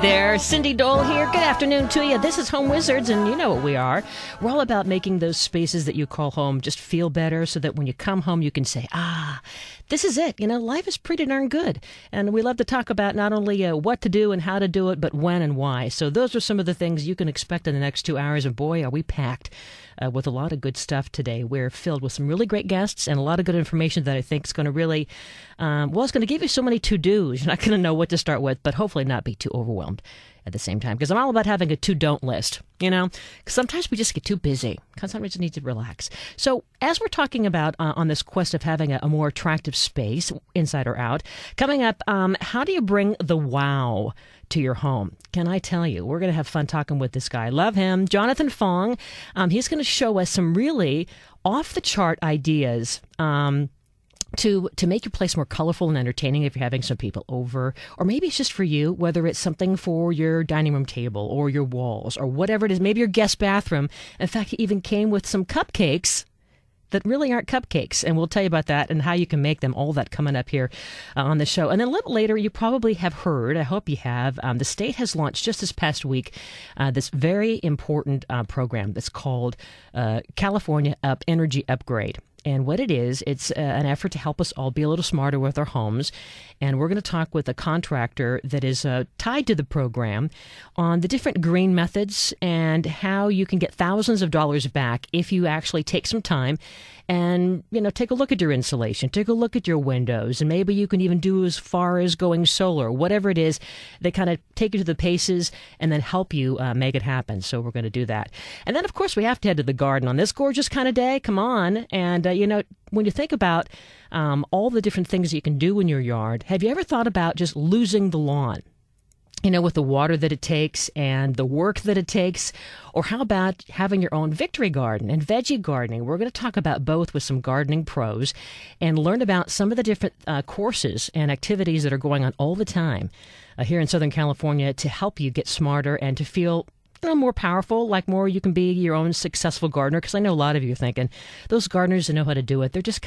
there. Cindy Dole here. Good afternoon to you. This is Home Wizards, and you know what we are. We're all about making those spaces that you call home just feel better so that when you come home, you can say, this is it. You know, life is pretty darn good. And we love to talk about not only what to do and how to do it, but when and why. So those are some of the things you can expect in the next 2 hours. And boy, are we packed with a lot of good stuff today. We're filled with some really great guests and a lot of good information that I think is going to really, it's going to give you so many to-dos. You're not going to know what to start with, but hopefully not be too overwhelmed at the same time. Because I'm all about having a to-don't list, you know? Because sometimes we just get too busy. Sometimes we just need to relax. So as we're talking about on this quest of having a more attractive space, inside or out, coming up, how do you bring the wow to your home? Can I tell you, we're going to have fun talking with this guy. Love him. Jonathan Fong. He's going to show us some really off-the-chart ideas to make your place more colorful and entertaining if you're having some people over, or maybe it's just for you, whether it's something for your dining room table or your walls or whatever it is, maybe your guest bathroom. In fact, he even came with some cupcakes that really aren't cupcakes, and we'll tell you about that and how you can make them, all that coming up here on the show. And then a little later, you probably have heard, I hope you have, the state has launched just this past week this very important program that's called California Energy Upgrade. And what it is, it's an effort to help us all be a little smarter with our homes. And we're going to talk with a contractor that is tied to the program on the different green methods and how you can get thousands of dollars back if you actually take some time and, you know, take a look at your insulation, take a look at your windows, and maybe you can even do as far as going solar, whatever it is. They kind of take you to the paces and then help you make it happen. So we're going to do that. And then, of course, we have to head to the garden on this gorgeous kind of day. Come on. And, you know, when you think about all the different things you can do in your yard, have you ever thought about just losing the lawn? You know, with the water that it takes and the work that it takes. Or how about having your own victory garden and veggie gardening? We're going to talk about both with some gardening pros and learn about some of the different courses and activities that are going on all the time here in Southern California to help you get smarter and to feel more powerful, like more you can be your own successful gardener. Because I know a lot of you are thinking, those gardeners that know how to do it, they're just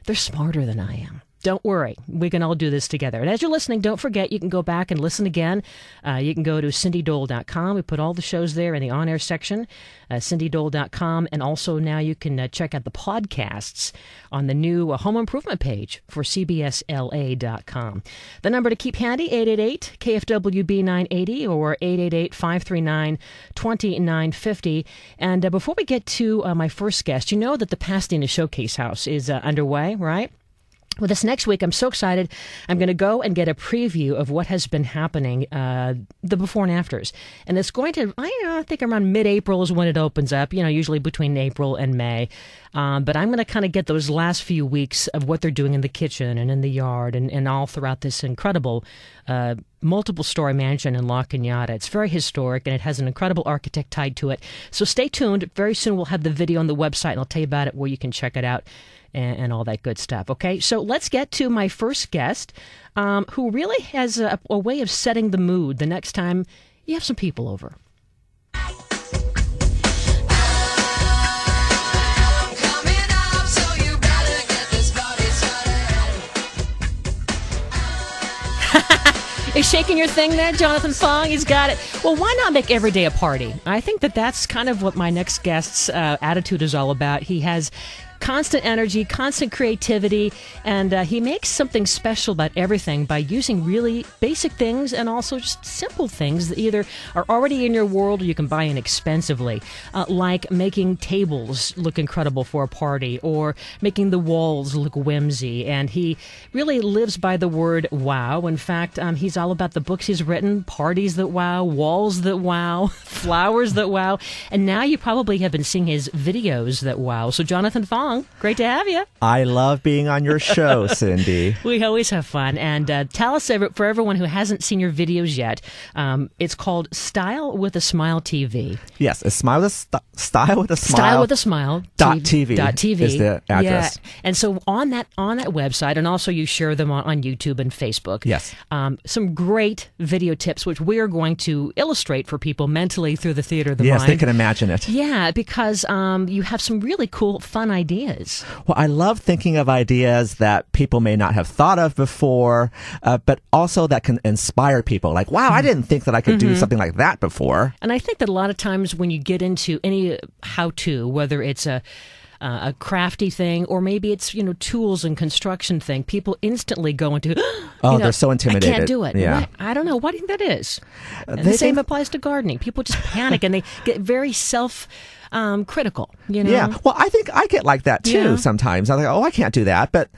they're smarter than I am. Don't worry. We can all do this together. And as you're listening, don't forget, you can go back and listen again. You can go to cindydole.com. We put all the shows there in the on-air section, cindydole.com. And also now you can check out the podcasts on the new home improvement page for cbsla.com. The number to keep handy, 888-KFWB-980 or 888-539-2950. And before we get to my first guest, you know that the Pasadena Showcase House is underway, right? Well, this next week, I'm so excited. I'm going to go and get a preview of what has been happening, the before and afters. And it's going to, I think around mid-April is when it opens up, you know, usually between April and May. But I'm going to kind of get those last few weeks of what they're doing in the kitchen and in the yard and all throughout this incredible multiple-story mansion in La Cañada. It's very historic, and it has an incredible architect tied to it. So stay tuned. Very soon we'll have the video on the website, and I'll tell you about it where you can check it out. And all that good stuff. Okay, so let's get to my first guest, who really has a way of setting the mood the next time you have some people over. Is shaking your thing there, Jonathan Fong? He's got it. Well, why not make every day a party? I think that's kind of what my next guest's attitude is all about. He has constant energy, constant creativity, and he makes something special about everything by using really basic things and also just simple things that either are already in your world or you can buy inexpensively, like making tables look incredible for a party or making the walls look whimsy. And he really lives by the word wow. In fact, he's all about the books he's written, parties that wow, walls that wow, flowers that wow, and now you probably have been seeing his videos that wow. So Jonathan Fong, great to have you. I love being on your show, Cindy. We always have fun. And tell us, for everyone who hasn't seen your videos yet, it's called Style with a Smile TV. Yes, a Style with a Smile. Style with a Smile. .tv is the address. Yeah. And so on that website, and also you share them on YouTube and Facebook. Yes. Some great video tips, which we are going to illustrate for people mentally through the theater of the mind. Yes, they can imagine it. Yeah, because you have some really cool, fun ideas ideas? Well, I love thinking of ideas that people may not have thought of before, but also that can inspire people. Like, wow, I didn't think that I could do something like that before. And I think that a lot of times when you get into any how-to, whether it's a crafty thing, or maybe it's, tools and construction thing, people instantly go into, they're so intimidated. I can't do it. Yeah. What? I don't know. What do you think that is? And the same applies to gardening. People just panic and they get very critical, Yeah. Well, I think I get like that too sometimes. I'm like, I can't do that. But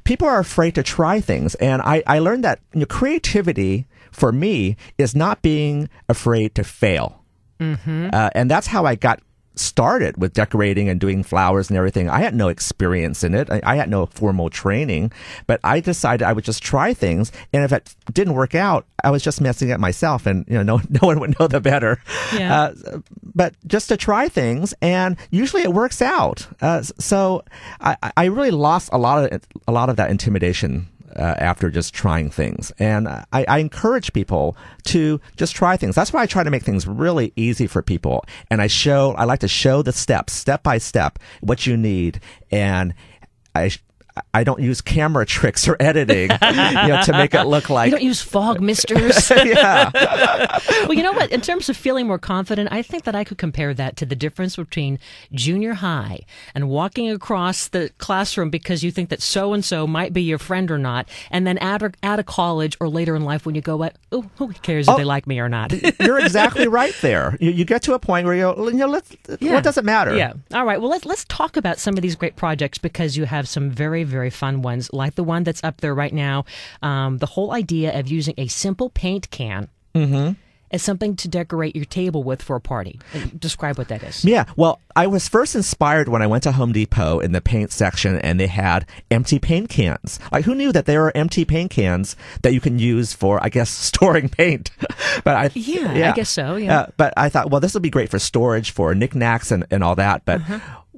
people are afraid to try things. And I learned that creativity for me is not being afraid to fail. And that's how I got started with decorating and doing flowers and everything. I had no experience in it. I had no formal training, but I decided I would just try things. And if it didn't work out, I was just messing it myself, and no one would know the better. Yeah. But just to try things, and usually it works out. So I really lost a lot of that intimidation after just trying things. And I encourage people to just try things. That's why I try to make things really easy for people. And I like to show the steps, step by step, what you need. And I don't use camera tricks or editing, to make it look like... You don't use fog misters? Yeah. Well, you know what? In terms of feeling more confident, I think that I could compare that to the difference between junior high and walking across the classroom because you think that so-and-so might be your friend or not, and then out of college or later in life when you go, who cares if they like me or not? You're exactly right there. You get to a point where you go, what does it matter? Yeah. All right. Well, let's talk about some of these great projects because you have some very, very fun ones, like the one that's up there right now. The whole idea of using a simple paint can as something to decorate your table with for a party. Describe what that is. Yeah. Well, I was first inspired when I went to Home Depot in the paint section, and they had empty paint cans. Like, who knew that there are empty paint cans that you can use for, I guess, storing paint? But I guess so. Yeah. But I thought, well, this would be great for storage, for knickknacks and all that. But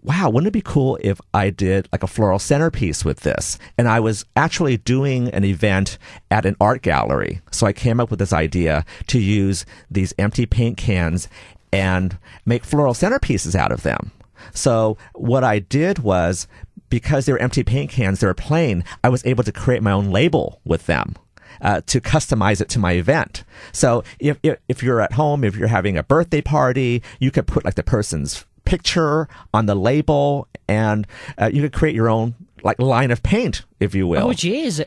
wow, wouldn't it be cool if I did like a floral centerpiece with this? And I was actually doing an event at an art gallery. So I came up with this idea to use these empty paint cans and make floral centerpieces out of them. So what I did was, because they were empty paint cans, they were plain, I was able to create my own label with them. To customize it to my event. So if you're at home, if you're having a birthday party, you could put like the person's picture on the label, and you could create your own like line of paint, if you will. Oh, geez.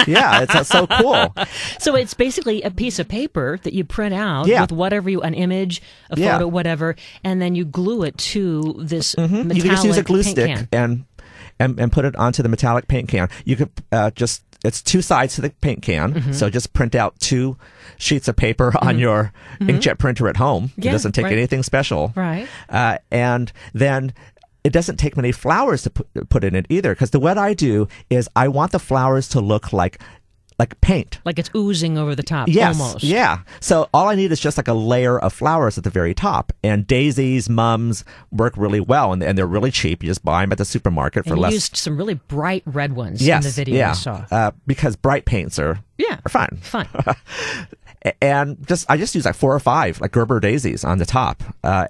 Yeah, it's so cool. So it's basically a piece of paper that you print out with whatever an image, a photo, whatever, and then you glue it to this metallic You can just use a glue paint stick can. and put it onto the metallic paint can. You could it's two sides to the paint can, so just print out 2 sheets of paper on your inkjet printer at home. It doesn't take anything special. Right. And then it doesn't take many flowers to put in it either, because what I do is I want the flowers to look like paint. Like it's oozing over the top, yes, almost. Yeah. So all I need is just like a layer of flowers at the very top. And daisies, mums work really well, and they're really cheap. You just buy them at the supermarket for less. You used some really bright red ones in the video I saw. Because bright paints are fun. Fun. And I just use like 4 or 5 like Gerber daisies on the top.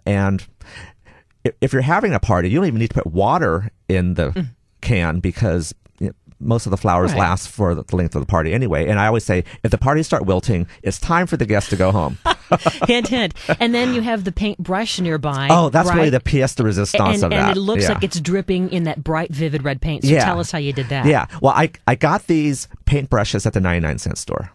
And if you're having a party, you don't even need to put water in the can, because most of the flowers last for the length of the party anyway. And I always say, if the parties start wilting, it's time for the guests to go home. Hint, hint. And then you have the paintbrush nearby. Oh, that's really the pièce de résistance of that. And it looks like it's dripping in that bright, vivid red paint. So tell us how you did that. Yeah. Well, I got these paintbrushes at the 99-cent store.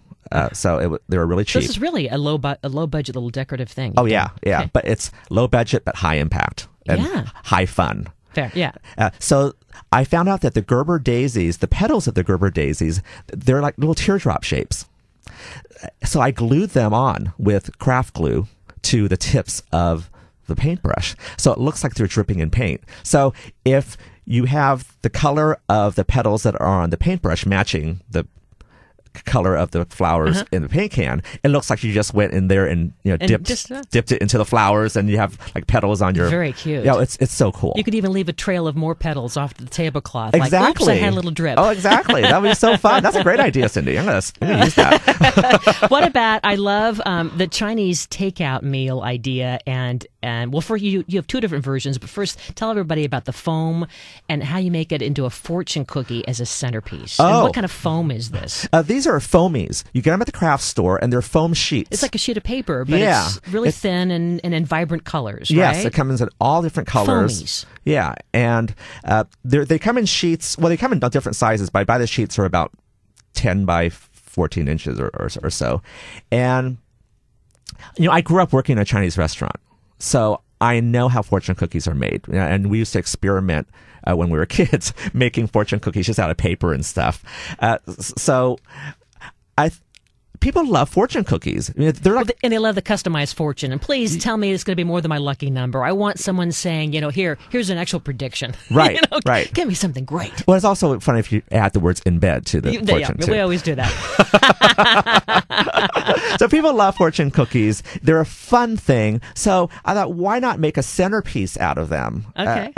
So they were really cheap. This is really a low budget little decorative thing. Oh, yeah. Okay. But it's low budget, but high impact and high fun. Fair, yeah. So I found out that the Gerber daisies, the petals of the Gerber daisies, they're like little teardrop shapes. So I glued them on with craft glue to the tips of the paintbrush. So it looks like they're dripping in paint. So if you have the color of the petals that are on the paintbrush matching the color of the flowers in the paint can, it looks like you just went in there and dipped it into the flowers, and you have like petals on your... Very cute. Yeah, it's so cool. You could even leave a trail of more petals off the tablecloth. Exactly. Like, oops, I had a little drip. Oh, exactly. That would be so fun. That's a great idea, Cindy. I'm going to use that. What about, I love the Chinese takeout meal idea, and And well, for you have two different versions, but first tell everybody about the foam and how you make it into a fortune cookie as a centerpiece. Oh. And what kind of foam is this? These are foamies. You get them at the craft store, and they're foam sheets. It's like a sheet of paper, but it's really thin and in vibrant colors, right? Yes, it comes in all different colors. Foamies. Yeah, and they come in sheets. Well, they come in different sizes, but I buy the sheets are about 10 by 14 inches or so. And, I grew up working in a Chinese restaurant. So I know how fortune cookies are made. And we used to experiment when we were kids making fortune cookies just out of paper and stuff. People love fortune cookies. They're like, and they love the customized fortune. And please tell me it's going to be more than my lucky number. I want someone saying, here's an actual prediction. Right, right. Give me something great. Well, it's also funny if you add the words in bed to the fortune, too. We always do that. So people love fortune cookies. They're a fun thing. So I thought, why not make a centerpiece out of them? Okay.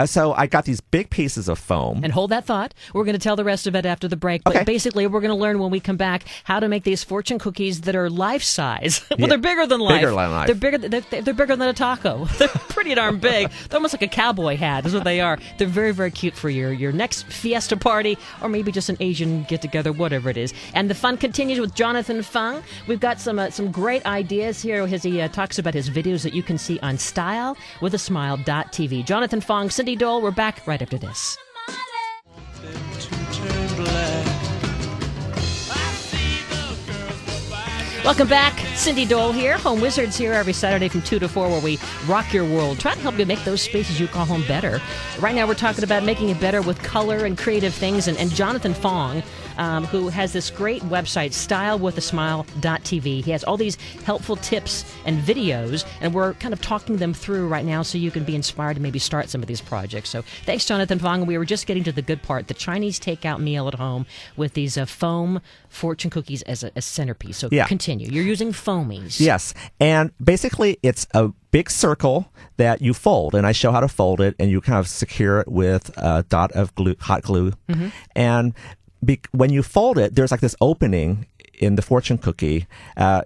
So I got these big pieces of foam. And hold that thought. We're going to tell the rest of it after the break. But basically, we're going to learn when we come back how to make these fortune cookies that are life size. Well, they're bigger than life. Bigger than life. They're bigger than a taco. They're pretty darn big. They're almost like a cowboy hat is what they are. They're very, very cute for your next fiesta party or maybe just an Asian get-together, whatever it is. And the fun continues with Jonathan Fong. We've got some great ideas here as he talks about his videos that you can see on stylewithasmile.tv. Jonathan Fong, Cindy Dole, we're back right after this. Welcome back. Cindy Dole here. Home Wizards here every Saturday from 2 to 4 where we rock your world. Try to help you make those spaces you call home better. Right now we're talking about making it better with color and creative things. And Jonathan Fong, who has this great website, stylewithasmile.tv. He has all these helpful tips and videos, and we're kind of talking them through right now so you can be inspired to maybe start some of these projects. So thanks, Jonathan Fong. We were just getting to the good part, the Chinese takeout meal at home with these foam fortune cookies as a centerpiece. So continue. You're using foamies. Yes. And basically, it's a big circle that you fold, and I show how to fold it, and you kind of secure it with a dot of glue, hot glue. Mm-hmm. And when you fold it, there's like this opening in the fortune cookie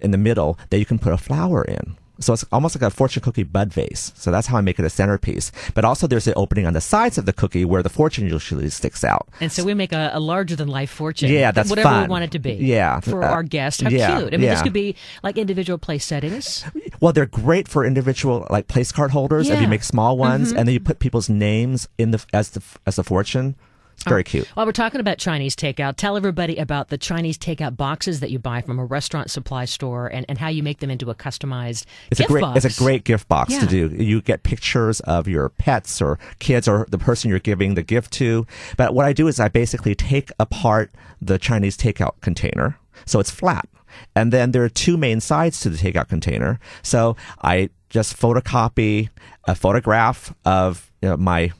in the middle that you can put a flower in. So it's almost like a fortune cookie bud vase. So that's how I make it a centerpiece. But also there's an opening on the sides of the cookie where the fortune usually sticks out. And so we make a larger-than-life fortune. Yeah, that's whatever fun. we want it to be. Yeah. For our guest. How cute. I mean, this could be like individual place settings. Well, they're great for individual like place card holders if you make small ones, and then you put people's names in as the fortune. It's very cute. While we're talking about Chinese takeout, tell everybody about the Chinese takeout boxes that you buy from a restaurant supply store and how you make them into a customized gift box. It's a great gift box to do. You get pictures of your pets or kids or the person you're giving the gift to. But what I do is I basically take apart the Chinese takeout container so it's flat. And then there are two main sides to the takeout container. So I just photocopy a photograph of my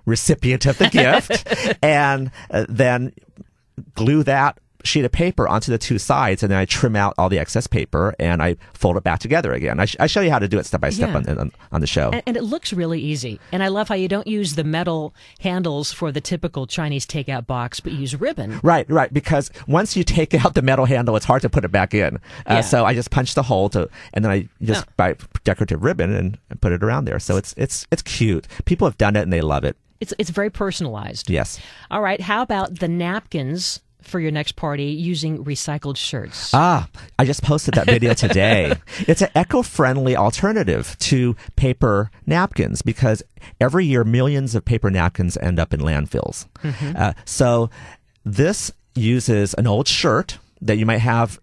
recipient of the gift and then glue that sheet of paper onto the two sides, and then I trim out all the excess paper and I fold it back together again. I show you how to do it step by step on the show. And it looks really easy. And I love how you don't use the metal handles for the typical Chinese takeout box, but you use ribbon. Right. Because once you take out the metal handle, it's hard to put it back in. So I just punch the hole and then I just buy decorative ribbon and put it around there. So it's cute. People have done it and they love it. It's very personalized. Yes. All right. How about the napkins for your next party using recycled shirts? I just posted that video today. It's an eco-friendly alternative to paper napkins because every year millions of paper napkins end up in landfills. Mm-hmm. So this uses an old shirt that you might have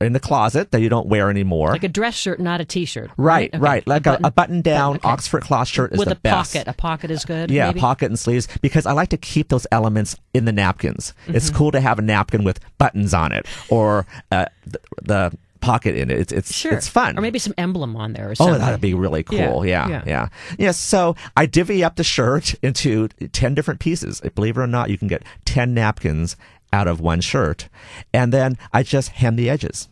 in the closet that you don't wear anymore. Like a dress shirt, not a T-shirt. Right. Like a button-down Oxford cloth shirt is with the best. With a pocket is good, Yeah, maybe? Pocket and sleeves, because I like to keep those elements in the napkins. Mm-hmm. It's cool to have a napkin with buttons on it or the pocket in it. It's fun. Or maybe some emblem on there or something. Oh, that'd be really cool. Yeah. So I divvy up the shirt into 10 different pieces. Believe it or not, you can get 10 napkins out of one shirt, and then I just hem the edges,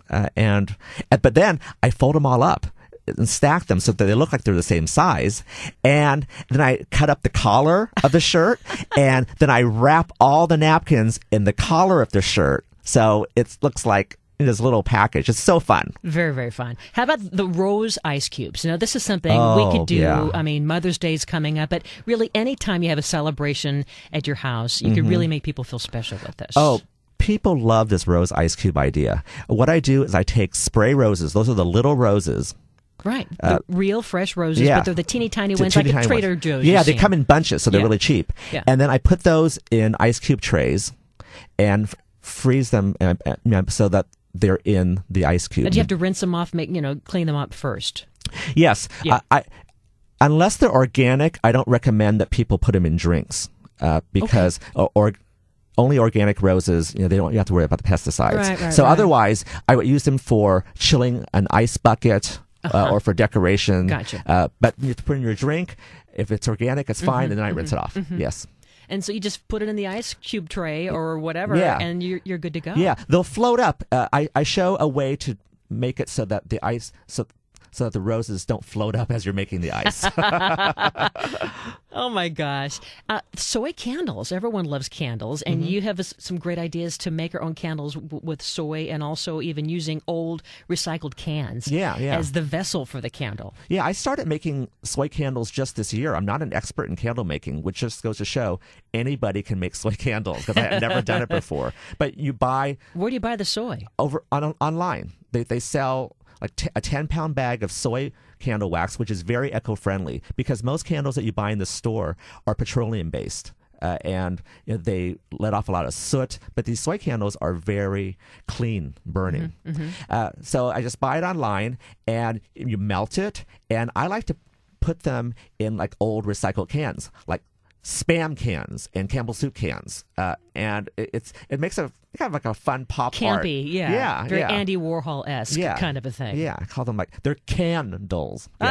but then I fold them all up and stack them so that they look like they're the same size, and then I cut up the collar of the shirt, and then I wrap all the napkins in the collar of the shirt, so it looks like in this little package. It's so fun. Very, very fun. How about the rose ice cubes? This is something we could do. Yeah. I mean, Mother's Day is coming up, but really anytime you have a celebration at your house, you could really make people feel special with this. Oh, people love this rose ice cube idea. What I do is I take spray roses. Those are the little roses. Right. The real fresh roses, but they're the teeny tiny ones like at Trader Joe's. Yeah, they come in bunches, so they're really cheap. Yeah. And then I put those in ice cube trays and freeze them so that they're in the ice cube. But you have to rinse them off, clean them up first. Yes. Yeah. Unless they're organic, I don't recommend that people put them in drinks because only organic roses, you don't have to worry about the pesticides. Right, so otherwise, I would use them for chilling an ice bucket or for decoration. Gotcha. But you have to put in your drink. If it's organic, it's fine, and then I rinse it off. Yes. And so you just put it in the ice cube tray or whatever, and you're good to go. Yeah, they'll float up. I show a way to make it so that the ice, so that the roses don't float up as you're making the ice. Oh my gosh. Soy candles. Everyone loves candles. And you have some great ideas to make our own candles with soy and also even using old recycled cans as the vessel for the candle. Yeah, I started making soy candles just this year. I'm not an expert in candle making, which just goes to show anybody can make soy candles because I had never done it before. But you buy... Where do you buy the soy? Online. They sell... like a 10-pound bag of soy candle wax, which is very eco-friendly because most candles that you buy in the store are petroleum-based. And they let off a lot of soot, but these soy candles are very clean burning. So I just buy it online, and you melt it, and I like to put them in like old recycled cans, like Spam cans and Campbell soup cans, and it makes a kind of like a fun pop art. Campy, very Andy Warhol-esque kind of a thing. Yeah, I call them they're candles. Well,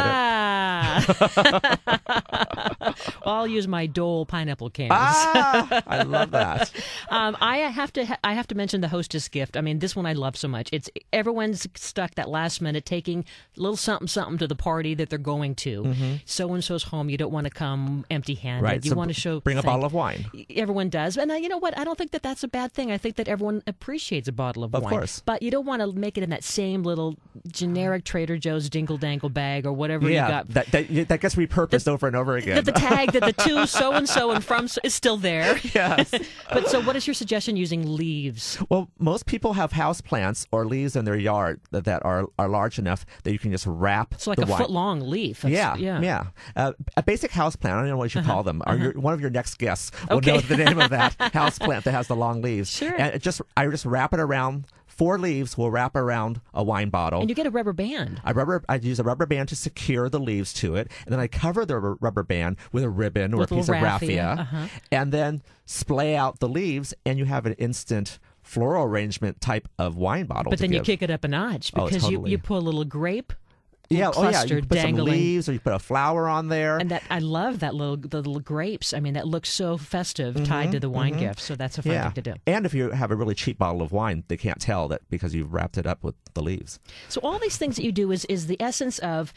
I'll use my Dole pineapple cans. I love that. I have to mention the hostess gift. I mean, this one I love so much. Everyone's stuck that last minute taking a little something to the party that they're going to. So and so's home. You don't want to come empty-handed. Right. You want to bring a bottle of wine. Everyone does, and you know what? I don't think that that's a bad thing. I think that everyone appreciates a bottle of wine. Of course. But you don't want to make it in that same little generic Trader Joe's dingle-dangle bag or whatever you got. That gets repurposed over and over again. The tag that the to so-and-so and from is still there. Yes. But so what is your suggestion using leaves? Well, most people have house plants or leaves in their yard that are large enough that you can just wrap It's like the a foot-long leaf. Yeah. A basic house plant, I don't know what you call them. One of your next guests will know the name of that house plant that has the long leaves. Sure. And I just wrap it around. 4 leaves will wrap around a wine bottle. And you get a rubber band. I use a rubber band to secure the leaves to it, and then I cover the rubber band with a ribbon or a piece of raffia, and then splay out the leaves, and you have an instant floral arrangement type of wine bottle. But then you kick it up a notch because you put a little grape. You put dangling. some leaves, or you put a flower on there. And I love the little grapes. I mean, that looks so festive, tied to the wine gift. So that's a fun thing to do. And if you have a really cheap bottle of wine, they can't tell that because you've wrapped it up with the leaves. So all these things that you do is the essence of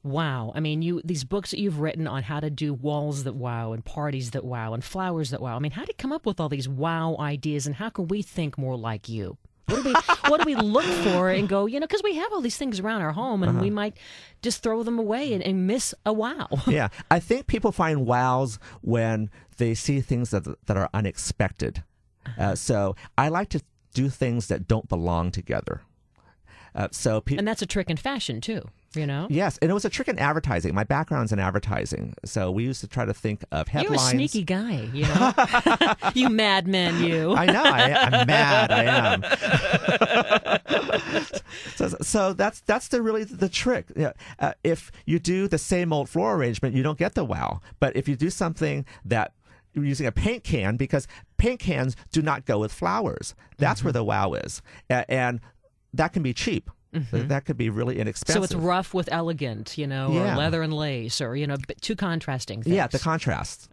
wow. I mean, these books that you've written on how to do walls that wow and parties that wow and flowers that wow. I mean, how do you come up with all these wow ideas, and how can we think more like you? What do we look for and go, because we have all these things around our home and we might just throw them away and miss a wow. Yeah. I think people find wows when they see things that are unexpected. So I like to do things that don't belong together. And that's a trick in fashion too. Yes, and it was a trick in advertising. My background's in advertising, so we used to try to think of headlines. You're a sneaky guy, you madman, you. I know, I'm mad. I am. So that's really the trick. If you do the same old floral arrangement, you don't get the wow. But if you do something that you're using a paint can, because paint cans do not go with flowers. That's where the wow is, and that can be cheap. That could be really inexpensive. So it's rough with elegant, or leather and lace, or two contrasting things. Yeah, the contrast.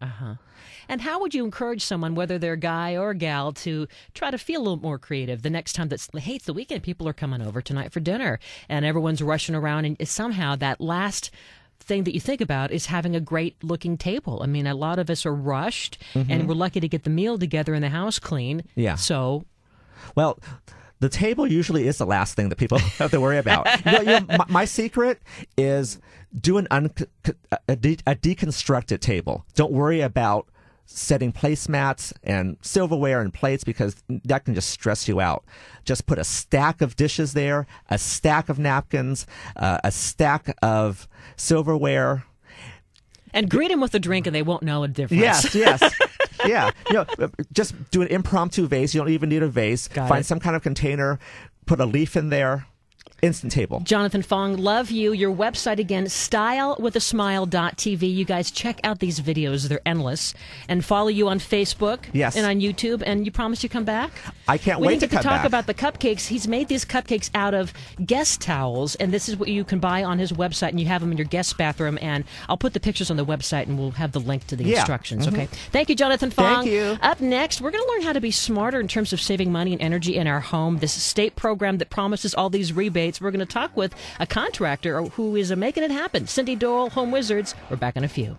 And how would you encourage someone, whether they're a guy or a gal, to try to feel a little more creative the next time it's the weekend, people are coming over tonight for dinner, and everyone's rushing around, and somehow that last thing that you think about is having a great looking table. I mean, a lot of us are rushed, and we're lucky to get the meal together and the house clean. Yeah. So, well, the table usually is the last thing that people have to worry about. My secret is do a deconstructed table. Don't worry about setting placemats and silverware and plates because that can just stress you out. Just put a stack of dishes there, a stack of napkins, a stack of silverware. And greet them with a drink and they won't know a difference. Yes. Yeah. Just do an impromptu vase. You don't even need a vase. Find some kind of container, put a leaf in there. Instant table. Jonathan Fong, love you. Your website again, stylewithasmile.tv. You guys check out these videos. They're endless. And follow you on Facebook and on YouTube. And you promise you come back? I can't wait to come back. We need to talk about the cupcakes. He's made these cupcakes out of guest towels. And this is what you can buy on his website. And you have them in your guest bathroom. And I'll put the pictures on the website and we'll have the link to the instructions. Okay. Thank you, Jonathan Fong. Thank you. Up next, we're going to learn how to be smarter in terms of saving money and energy in our home. This state program that promises all these rebates. We're going to talk with a contractor who is making it happen. Cindy Dole, Home Wizards. We're back in a few.